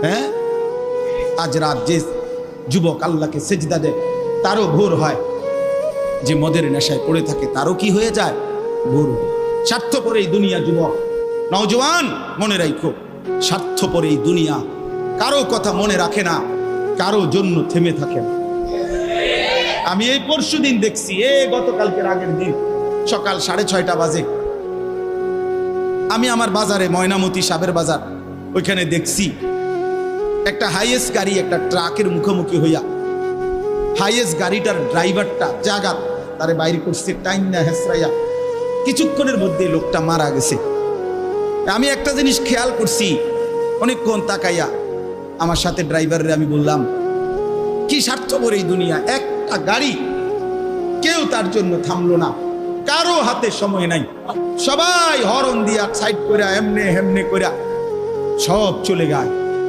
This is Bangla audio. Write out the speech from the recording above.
হ্যাঁ, আজ রাত যে যুবক আল্লাহকে সেজদা দেয় তারও ভোর হয়, যে মদের নেশায় পড়ে থাকে তারও কি হয়ে যায়, ভোর। স্বার্থপর এই দুনিয়া যুবক, নওজওয়ান মনে রাখো, স্বার্থপর এই দুনিয়া, কারো কথা মনে রাখে না, কারো জন্য থেমে থাকে না। আমি এই পরশুদিন দেখছি, গতকালকের আগের দিন সকাল 6:30 বাজে আমি আমার বাজারে, ময়নামতি সাবের বাজার, ওইখানে দেখছি একটা হাইয়েস্ট গাড়ি একটা ট্রাকের মুখোমুখি হইয়া, হাইয়েস্ট গাড়িটার ড্রাইভারটা জায়গা তারে বাইরে করছে টাইম না হেসরাইয়া, কিছুক্ষণের মধ্যে লোকটা মারা গেছে। আমি একটা জিনিস খেয়াল করছি, অনেকক্ষণ তাকাইয়া আমার সাথে ড্রাইভারের আমি বললাম, কি স্বার্থপর এই দুনিয়া, একটা গাড়ি কেউ তার জন্য থামলো না, কারো হাতে সময় নাই, সবাই হরন দিয়া সাইড করে এমনে হেমনে করে সব চলে যায়।